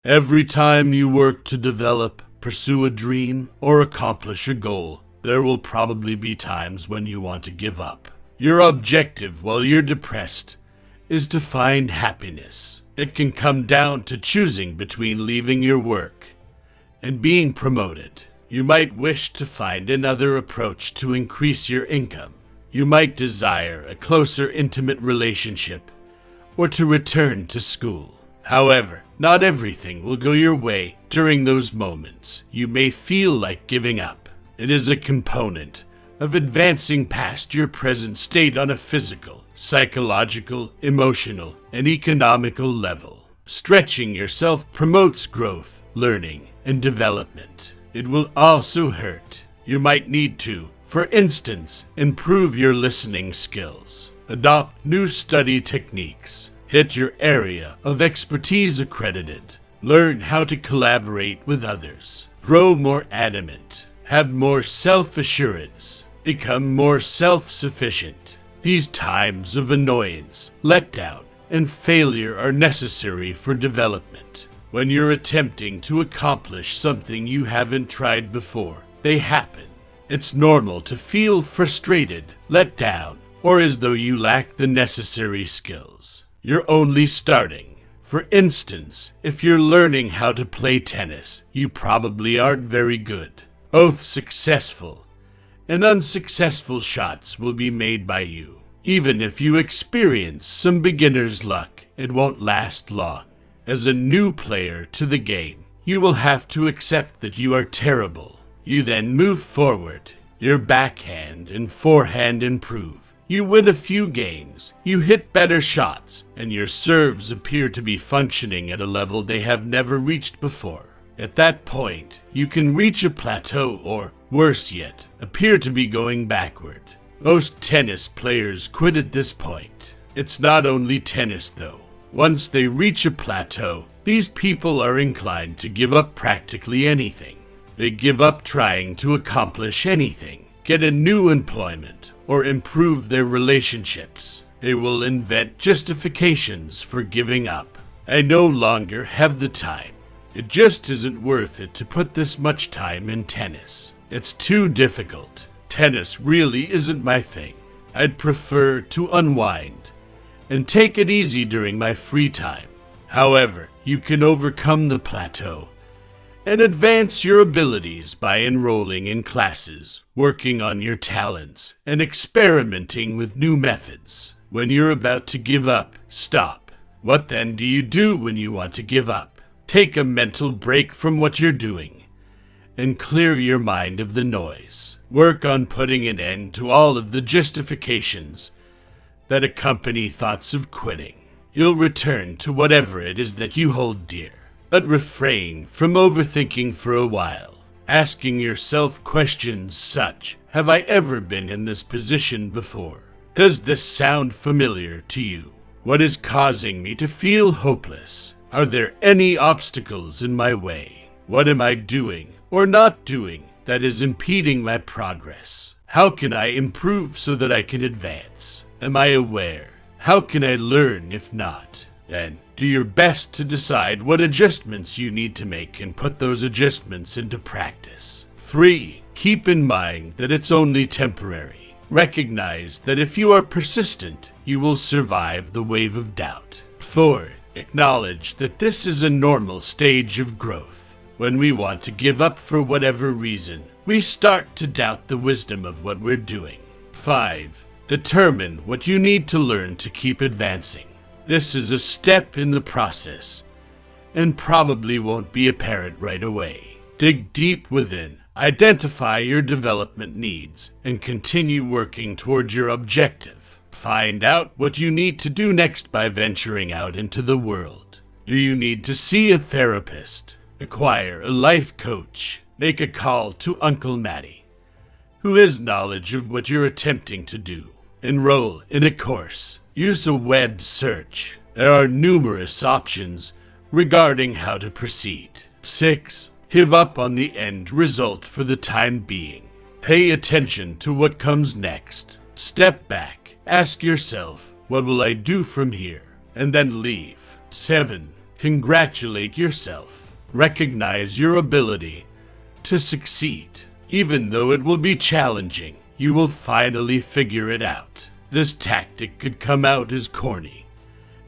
Every time you work to develop, pursue a dream, or accomplish a goal, there will probably be times when you want to give up. Your objective while you're depressed is to find happiness. It can come down to choosing between leaving your work and being promoted. You might wish to find another approach to increase your income. You might desire a closer, intimate relationship or to return to school. However, not everything will go your way during those moments. You may feel like giving up. It is a component of advancing past your present state on a physical, psychological, emotional, and economical level. Stretching yourself promotes growth, learning, and development. It will also hurt. You might need to, for instance, improve your listening skills, adopt new study techniques, hit your area of expertise accredited, learn how to collaborate with others, grow more adamant, have more self-assurance, become more self-sufficient. These times of annoyance, letdown, and failure are necessary for development. When you're attempting to accomplish something you haven't tried before, they happen. It's normal to feel frustrated, let down, or as though you lack the necessary skills. You're only starting. For instance, if you're learning how to play tennis, you probably aren't very good. Both successful and unsuccessful shots will be made by you. Even if you experience some beginner's luck, it won't last long. As a new player to the game, you will have to accept that you are terrible. You then move forward. Your backhand and forehand improve. You win a few games, you hit better shots, and your serves appear to be functioning at a level they have never reached before. At that point, you can reach a plateau or, worse yet, appear to be going backward. Most tennis players quit at this point. It's not only tennis though. Once they reach a plateau, these people are inclined to give up practically anything. They give up trying to accomplish anything, get a new employment, or improve their relationships. They will invent justifications for giving up. I no longer have the time. It just isn't worth it to put this much time in tennis. It's too difficult. Tennis really isn't my thing. I'd prefer to unwind and take it easy during my free time. However, you can overcome the plateau and advance your abilities by enrolling in classes, working on your talents, and experimenting with new methods. When you're about to give up, stop. What then do you do when you want to give up? Take a mental break from what you're doing and clear your mind of the noise. Work on putting an end to all of the justifications that accompany thoughts of quitting. You'll return to whatever it is that you hold dear. But refrain from overthinking for a while, asking yourself questions such, have I ever been in this position before? Does this sound familiar to you? What is causing me to feel hopeless? Are there any obstacles in my way? What am I doing or not doing that is impeding my progress? How can I improve so that I can advance? Am I aware? How can I learn if not? Then do your best to decide what adjustments you need to make and put those adjustments into practice. 3. Keep in mind that it's only temporary. Recognize that if you are persistent, you will survive the wave of doubt. 4. Acknowledge that this is a normal stage of growth. When we want to give up for whatever reason, we start to doubt the wisdom of what we're doing. 5. Determine what you need to learn to keep advancing. This is a step in the process, and probably won't be apparent right away. Dig deep within, identify your development needs, and continue working towards your objective. Find out what you need to do next by venturing out into the world. Do you need to see a therapist? Acquire a life coach? Make a call to Uncle Matty, who has knowledge of what you're attempting to do. Enroll in a course. Use a web search. There are numerous options regarding how to proceed. 6. Give up on the end result for the time being. Pay attention to what comes next. Step back. Ask yourself, what will I do from here? And then leave. 7. Congratulate yourself. Recognize your ability to succeed. Even though it will be challenging, you will finally figure it out. This tactic could come out as corny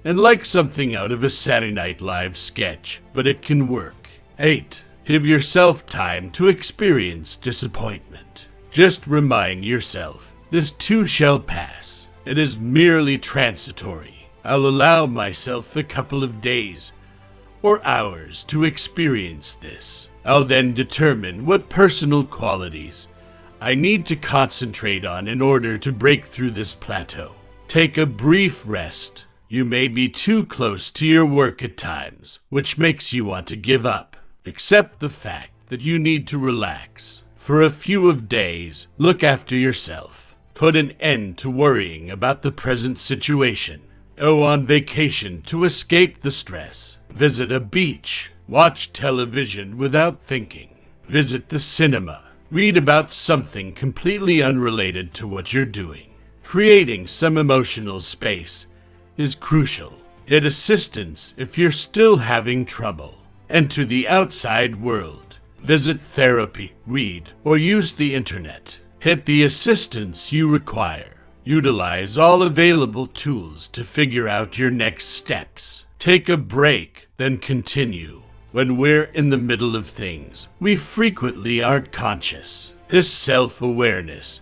and like something out of a Saturday Night Live sketch, but it can work. 8. Give yourself time to experience disappointment. Just remind yourself, this too shall pass. It is merely transitory. I'll allow myself a couple of days or hours to experience this. I'll then determine what personal qualities I need to concentrate on in order to break through this plateau. Take a brief rest. You may be too close to your work at times, which makes you want to give up. Accept the fact that you need to relax. For a few days, look after yourself. Put an end to worrying about the present situation. Go on vacation to escape the stress. Visit a beach. Watch television without thinking. Visit the cinema. Read about something completely unrelated to what you're doing. Creating some emotional space is crucial. Get assistance if you're still having trouble. Enter the outside world. Visit therapy, read, or use the internet. Get the assistance you require. Utilize all available tools to figure out your next steps. Take a break, then continue. When we're in the middle of things, we frequently aren't conscious. This self-awareness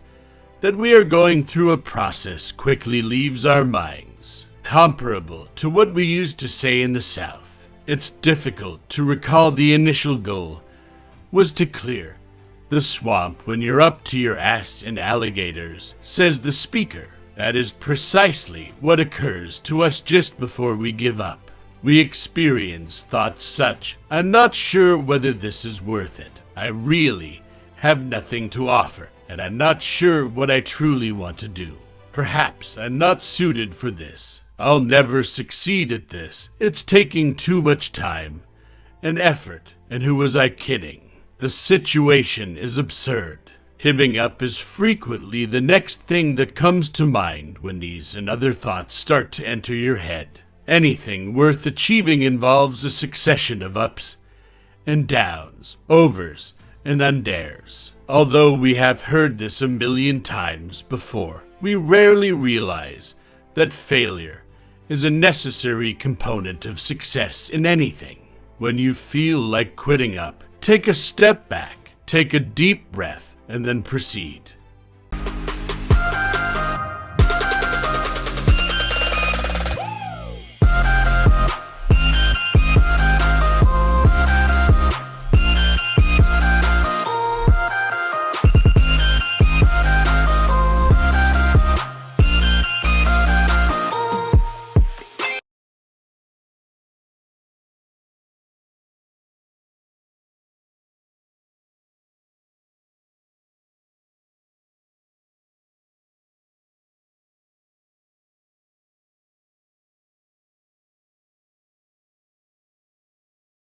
that we are going through a process quickly leaves our minds. Comparable to what we used to say in the South, it's difficult to recall the initial goal was to clear the swamp when you're up to your ass in alligators, says the speaker. That is precisely what occurs to us just before we give up. We experience thoughts such, I'm not sure whether this is worth it. I really have nothing to offer, and I'm not sure what I truly want to do. Perhaps I'm not suited for this. I'll never succeed at this. It's taking too much time and effort, and who was I kidding? The situation is absurd. Giving up is frequently the next thing that comes to mind when these and other thoughts start to enter your head. Anything worth achieving involves a succession of ups and downs, overs and unders. Although we have heard this a million times before, we rarely realize that failure is a necessary component of success in anything. When you feel like quitting up, take a step back, take a deep breath, and then proceed.